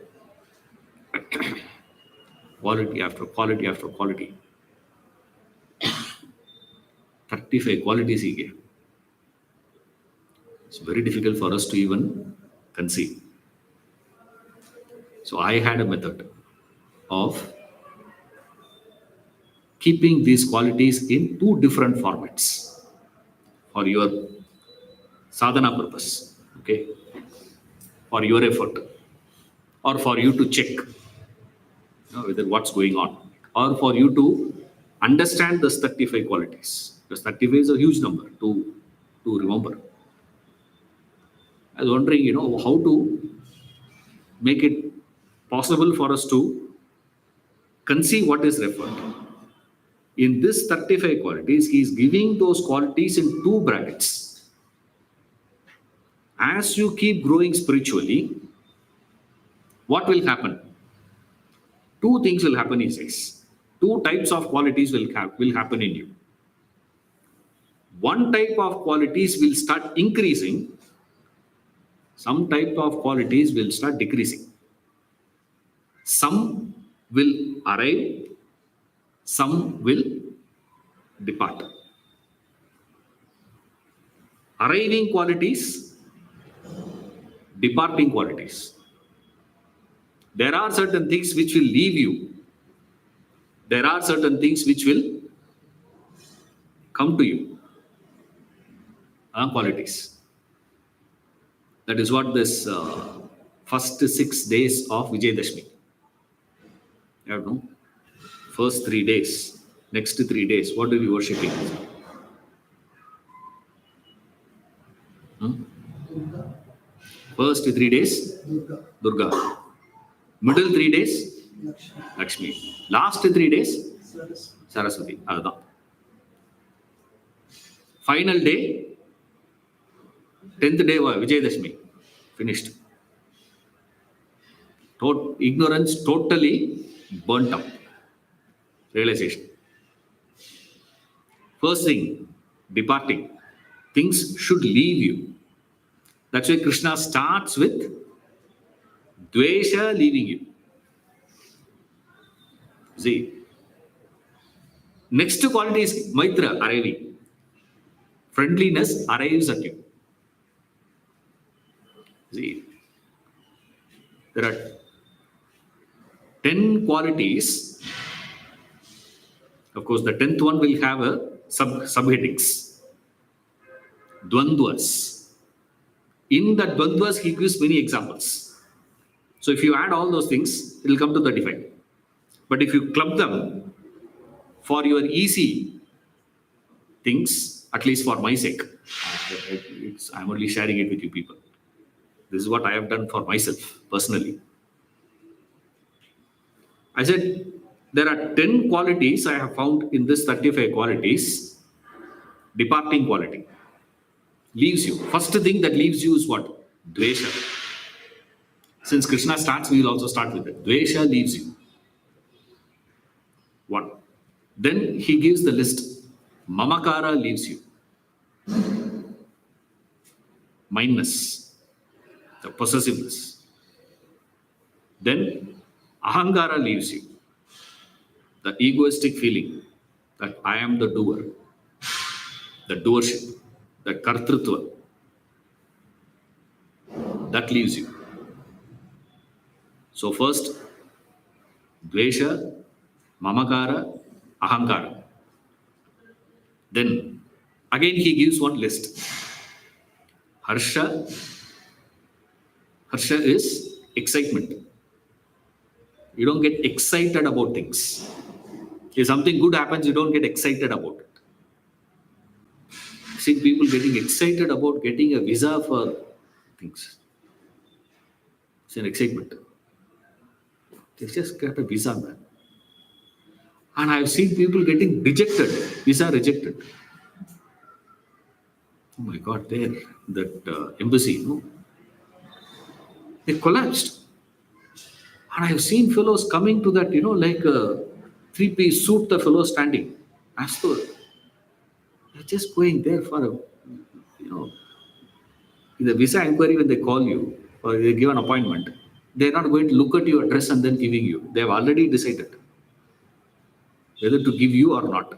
Quality after quality after quality. 35 qualities he gave. It's very difficult for us to even conceive. So I had a method of keeping these qualities in 2 different formats for your sadhana purpose, okay, for your effort, or for you to check whether what's going on, or for you to understand the 35 qualities. Because 35 is a huge number to remember. I was wondering, how to make it possible for us to conceive what is referred. In this 35 qualities, he is giving those qualities in 2 brackets. As you keep growing spiritually, what will happen? 2 things will happen, he says. 2 types of qualities will happen in you. One type of qualities will start increasing. Some type of qualities will start decreasing. Some will arrive. Some will depart. Arriving qualities, departing qualities. There are certain things which will leave you. There are certain things which will come to you. Qualities. That is what this first 6 days of Vijayadashmi. You know, first 3 days, next 3 days, what are we worshipping? First 3 days, Durga. Middle 3 days, Lakshmi. Last 3 days, Saraswati. Adha. Final day, 10th day, Vijayadashmi. Finished. Ignorance totally burnt up. Realization. First thing, departing. Things should leave you. That's why Krishna starts with Dvesha leaving you. See, next quality is Maitra, arriving. Friendliness arrives at you. See, there are 10 qualities. Of course, the 10th one will have a subheadings. Dvandvas. In that dvandvas, he gives many examples. So if you add all those things, it will come to 35. But if you club them for your easy things, at least for my sake, I'm only sharing it with you people. This is what I have done for myself personally. I said there are 10 qualities I have found in this 35 qualities. Departing quality leaves you. First thing that leaves you is what? Dvesha. Since Krishna starts, we will also start with it. Dvesha leaves you. One. Then he gives the list. Mamakara leaves you. Mindness, the possessiveness. Then ahangara leaves you. The egoistic feeling that I am the doer, the doership, the kartrutva, that leaves you. So first, dvesha, mamakara, ahankara. Then again he gives one list. Harsha is excitement. You don't get excited about things. If something good happens, you don't get excited about it. See people getting excited about getting a visa for things. It's an excitement. They just get a visa, man. And I've seen people getting rejected, visa rejected. Oh my God, there, that embassy, they collapsed. And I've seen fellows coming to that, like a three-piece suit, the fellow standing. As though they're just going there for a, in the visa inquiry when they call you or they give an appointment, they're not going to look at your address and then giving you. They have already decided whether to give you or not.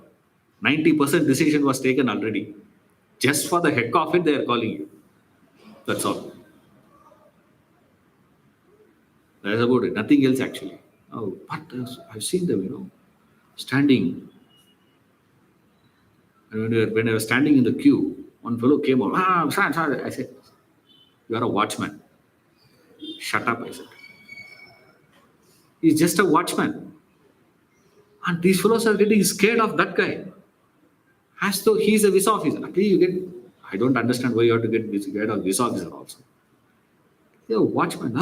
90% decision was taken already. Just for the heck of it, they are calling you. That's all. That's about it. Nothing else actually. Oh, but I've seen them, standing. And when I was standing in the queue, one fellow came out. Sorry. I said, you are a watchman. Shut up, I said. He's just a watchman. And these fellows are getting scared of that guy. As though he's a visa officer. Actually, you get, I don't understand why you have to get scared of visa officer also. You're a watchman.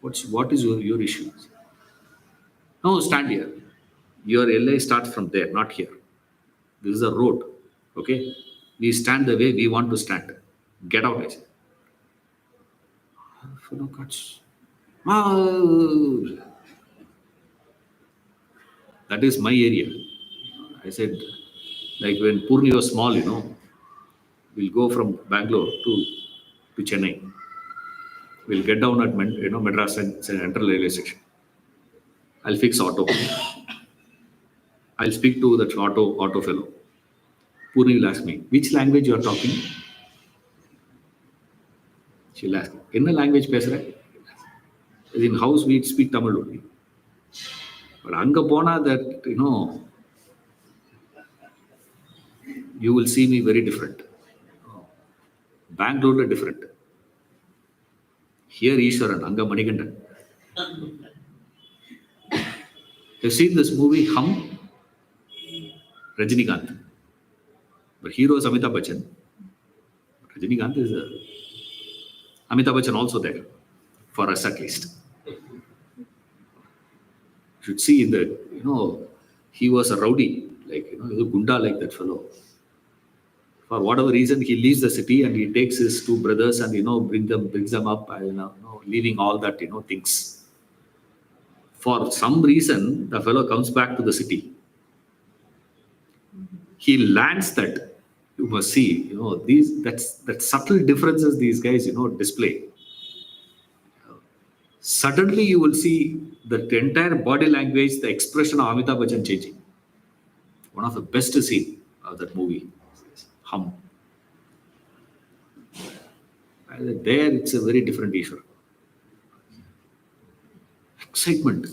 What is your issue? No, stand here. Your LA starts from there, not here. This is a road. Okay? We stand the way we want to stand. Get out, I said. Fellow cuts. That is my area. I said, like when Purni was small, we'll go from Bangalore to Chennai. We'll get down at Madras Central Railway Station. I'll fix auto. I'll speak to that auto fellow. Purni will ask me, which language you are talking? She'll ask, in the language pesra? In house we speak Tamil only. But anga pona that, you will see me very different. Bangalore different. Here Ishwaran, anga Manikandan. You've seen this movie Hum? Rajinikanth. But hero is Amitabh Bachchan. Rajinikanth is Amitabh Bachchan also there, for us at least. You should see in the, he was a rowdy, like, he was a gunda like that fellow. For whatever reason, he leaves the city and he takes his two brothers and, brings them up, leaving all that, things. For some reason, the fellow comes back to the city. He lands that. You must see, that subtle differences these guys, display. Suddenly you will see the entire body language, the expression of Amitabh Bachchan changing. One of the best scene of that movie. Hum. And there it's a very different issue. Excitement.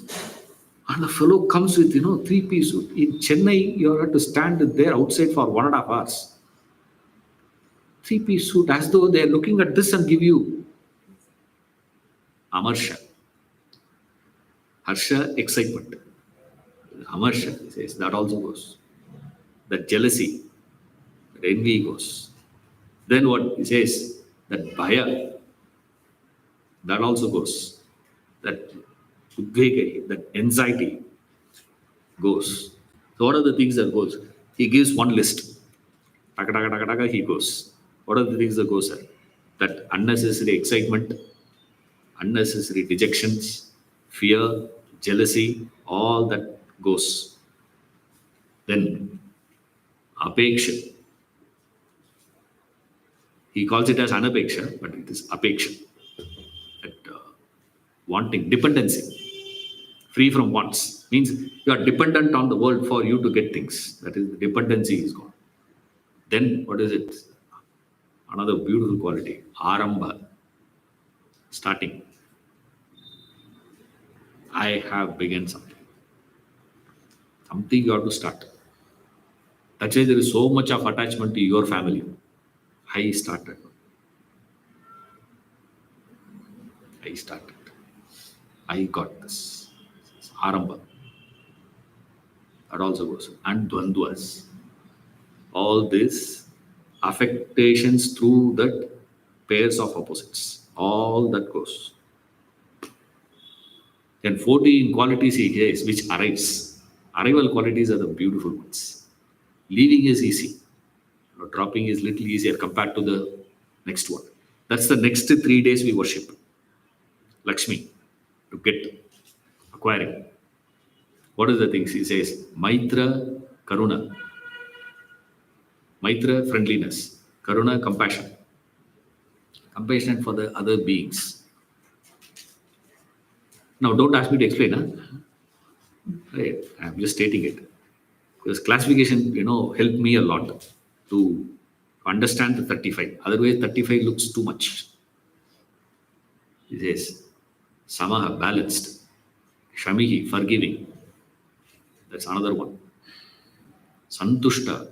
And the fellow comes with, three-piece suit. In Chennai, you have to stand there outside for 1.5 hours. Three-piece suit, as though they are looking at this and give you Amarsha. Harsha, excitement. Amarsha, he says, that also goes. That jealousy, that envy goes. Then what he says, that bhaya, that also goes. That udvega, that anxiety goes. So what are the things that goes? He gives one list. Taka, taka, taka, taka, he goes. What are the things that goes? That unnecessary excitement, unnecessary dejections, fear, jealousy, all that goes. Then apeksha. He calls it as anapeksha, but it is apeksha. That wanting, dependency, free from wants. Means you are dependent on the world for you to get things. That is, the dependency is gone. Then what is it? Another beautiful quality, aramba, starting. I have begun something. Something you have to start. That's why there is so much of attachment to your family. I started. I started. I got this. Aramba. That also goes. And dvandvas. All this affectations through that pairs of opposites. All that goes. Then 14 qualities he has which arrives. Arrival qualities are the beautiful ones. Leaving is easy. Dropping is little easier compared to the next one. That's the next 3 days we worship. Lakshmi to get acquiring. What are the things he says? Maitra, Karuna. Maitra, friendliness. Karuna, compassion. Compassion for the other beings. Now, don't ask me to explain. Huh? Right. I'm just stating it. Because classification, helped me a lot to understand the 35. Otherwise, 35 looks too much. He says, Samaha, balanced. Shamihi, forgiving. That's another one. Santushta.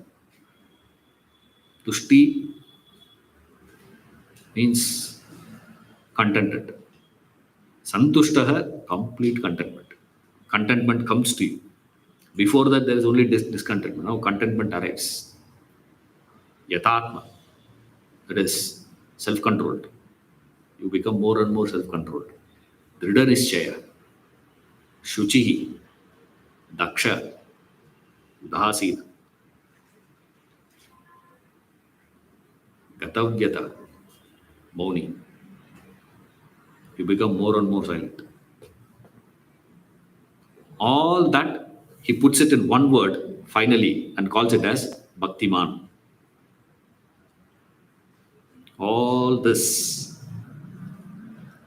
Tushti means contented. Santushtaha, complete contentment. Contentment comes to you. Before that, there is only discontentment. Now, contentment arrives. Yatatma, that is self controlled. You become more and more self controlled. Dhrida Nishchaya, Shuchihi, Daksha, Udasina, Gatavyata, Mauni. You become more and more silent. All that he puts it in one word finally and calls it as Bhaktiman. All this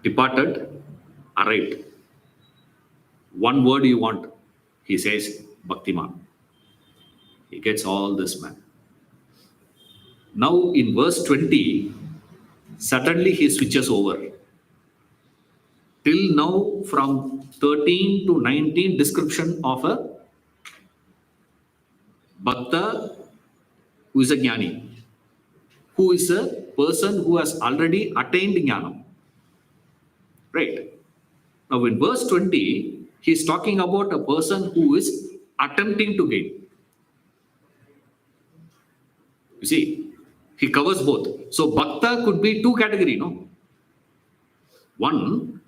departed, arrived. One word you want, he says Bhaktiman. He gets all this, man. Now in verse 20, suddenly he switches over. Till now, from 13 to 19, description of a Bhakta who is a Jnani, who is a person who has already attained Jnanam. Right. Now in verse 20, he is talking about a person who is attempting to gain. You see, he covers both. So Bhakta could be two categories, no? One,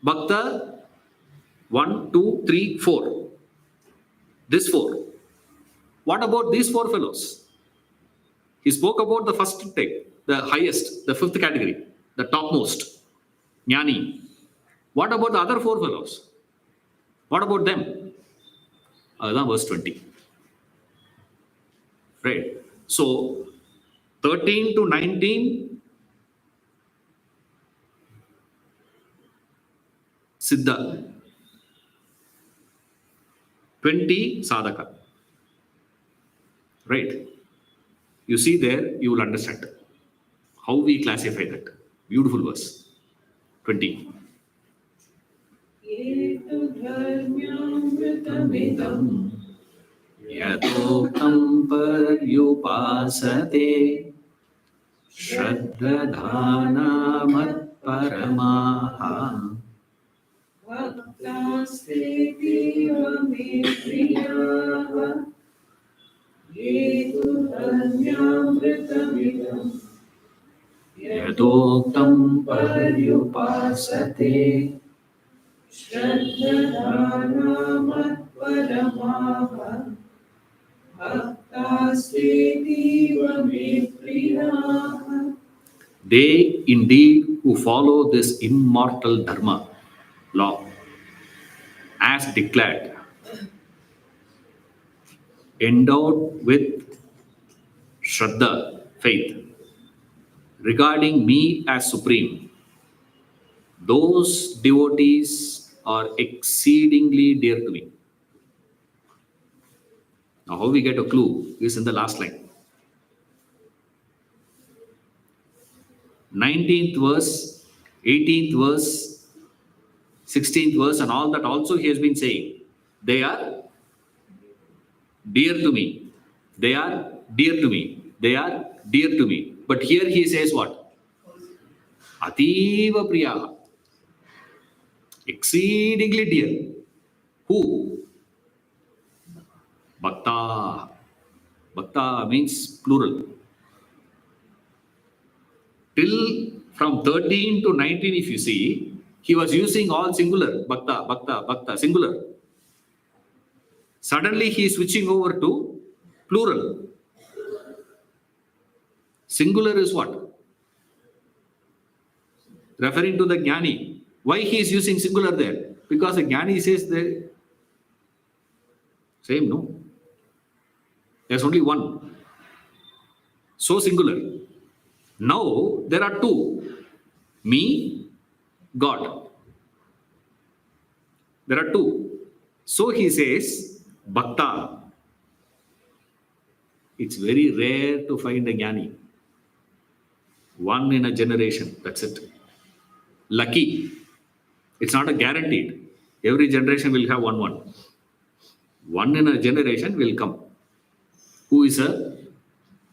Bhakta, 1, 2, 3, 4. This 4. What about these 4 fellows? He spoke about the first type, the highest, the 5th category, the topmost, Jnani. What about the other 4 fellows? What about them? Verse 20. Right. So 13 to 19, Siddha, 20 Sadhaka. Right? You see there, you will understand how we classify that. Beautiful verse. 20. यथोक्तं पर्युपासते श्रद्धानामत्परमाः भक्तास्तेतीव मे प्रियाः ये तु धन्यामृतमिदम् यथोक्तं पर्युपासते श्रद्धानामत्परमाः भक्तास्तेतीव मे प्रियाः. They indeed who follow this immortal dharma, law, as declared, endowed with Shraddha, faith, regarding me as supreme, those devotees are exceedingly dear to me. Now, how we get a clue is in the last line. 19th verse, 18th verse, 16th verse, and all that also he has been saying. They are dear to me. They are dear to me. They are dear to me. But here he says what? Ativa Priyaha. Exceedingly dear. Who? Bhakta. Bhakta means plural. Till from 13 to 19, if you see, he was using all singular. Bhakta, Bhakta, Bhakta, singular. Suddenly he is switching over to plural. Singular is what? Referring to the Jnani. Why he is using singular there? Because the Jnani says the same, no? There's only one. So singular. Now there are two. Me, God. There are two. So he says, Bhakta. It's very rare to find a Jnani. One in a generation. That's it. Lucky. It's not a guaranteed. Every generation will have one. One in a generation will come. Who is a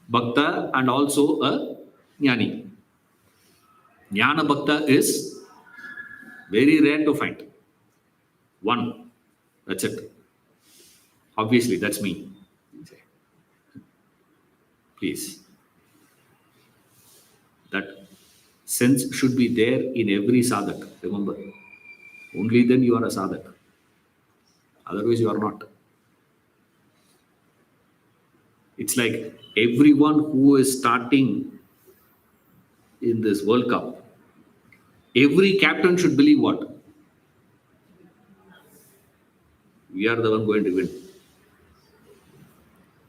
Bhakta and also a Jnani. Jnana Bhakta is very rare to find. One. That's it. Obviously, that's me. Please. That sense should be there in every sadhak. Remember. Only then you are a sadhak. Otherwise, you are not. It's like everyone who is starting in this World Cup, every captain should believe what? We are the one going to win.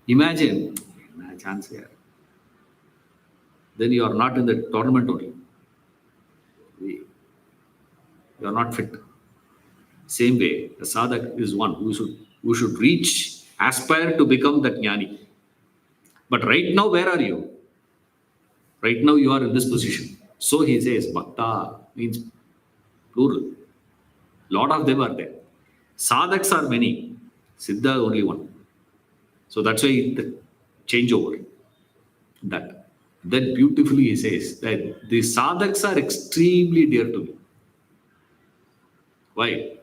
Imagine, no chance here. Then you are not in the tournament only. You are not fit. Same way, the sadhak is one who should reach, aspire to become that jnani. But right now, where are you? Right now, you are in this position. So he says, Bhakta means plural. Lot of them are there. Sadhaks are many. Siddha only one. So that's why the changeover. That. Then beautifully he says that the sadhaks are extremely dear to me. Why?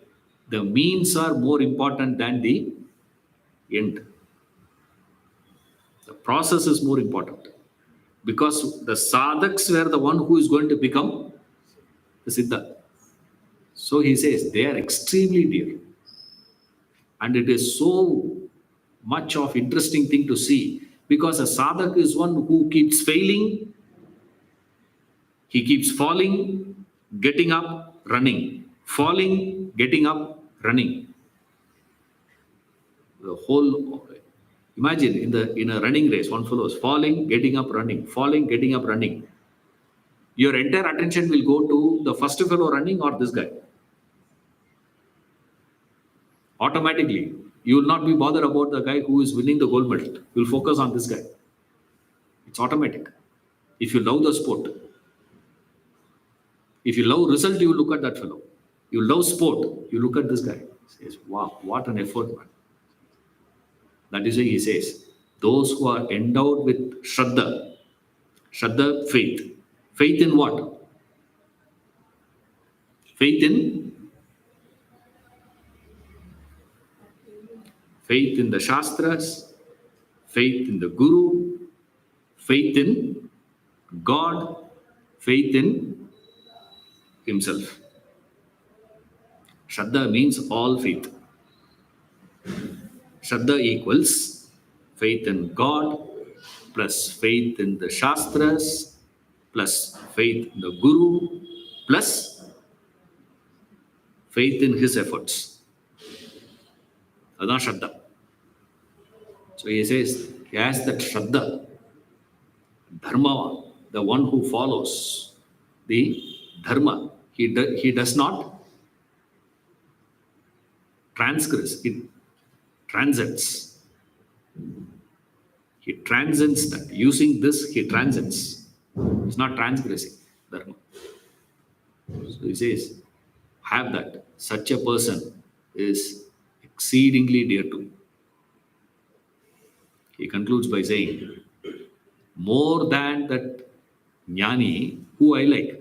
The means are more important than the end. The process is more important. Because the sadhaks were the one who is going to become the siddha. So he says they are extremely dear. And it is so much of interesting thing to see, because a sadhak is one who keeps failing, he keeps falling, getting up, running, falling, getting up, running. The whole, imagine in a running race, one follows falling, getting up, running, falling, getting up, running. Your entire attention will go to the first fellow running or this guy. Automatically, you will not be bothered about the guy who is winning the gold medal. You will focus on this guy. It's automatic. If you love the sport, if you love result, you look at that fellow. You love sport, you look at this guy. Says, wow, what an effort, man. That is why he says, those who are endowed with Shraddha, Shraddha, faith. Faith in what? Faith in the Shastras, faith in the Guru, faith in God, faith in himself. Shraddha means all faith. Shraddha equals faith in God plus faith in the Shastras plus faith in the Guru plus faith in his efforts. That's Shraddha. So he says, he has that Shraddha, Dharma, the one who follows the Dharma. He does not transgress, it transcends. He transcends that. Using this, he transcends. He's not transgressing Dharma. So he says, have that. Such a person is exceedingly dear to me. He concludes by saying, more than that jnani, who I like?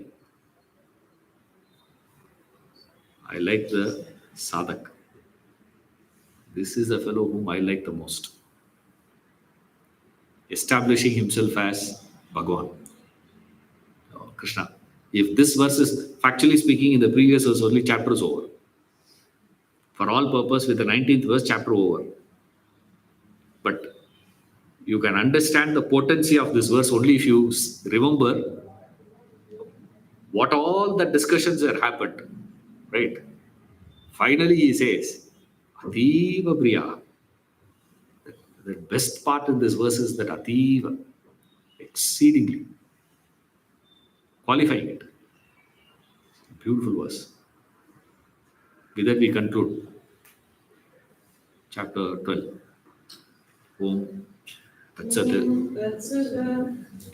I like the sadhak. This is the fellow whom I like the most. Establishing himself as Bhagavan, Krishna. If this verse is, factually speaking, in the previous verse only, chapter is over. For all purpose, with the 19th verse, chapter over. But you can understand the potency of this verse only if you remember what all the discussions that happened. Right? Finally, he says, Ativa Priya. The best part in this verse is that Ativa, exceedingly, qualifying it. Beautiful verse. With that, we conclude chapter 12. Om Tatsat.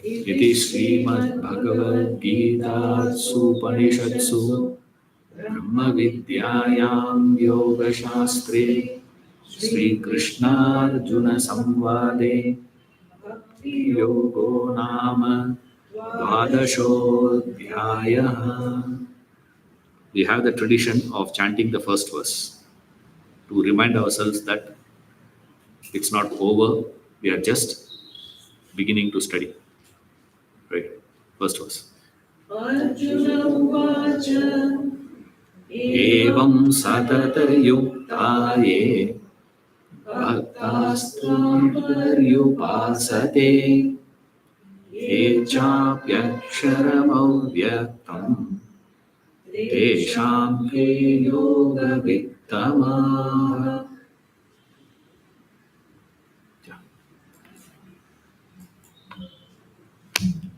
Iti Srimad Bhagavad Gita Supanishatsu Brahma Vidyayam Yoga Shastre Sri Krishna Arjuna Samvade Yogo Nama Dvadashodhyaya. We have the tradition of chanting the first verse to remind ourselves that it's not over, we are just beginning to study. Right? First verse. Arjuna Uvacha Evam satata yuktaye bhaktastam paryupasate echapyaksharam avyaktam tesham ke yoga vittamaha.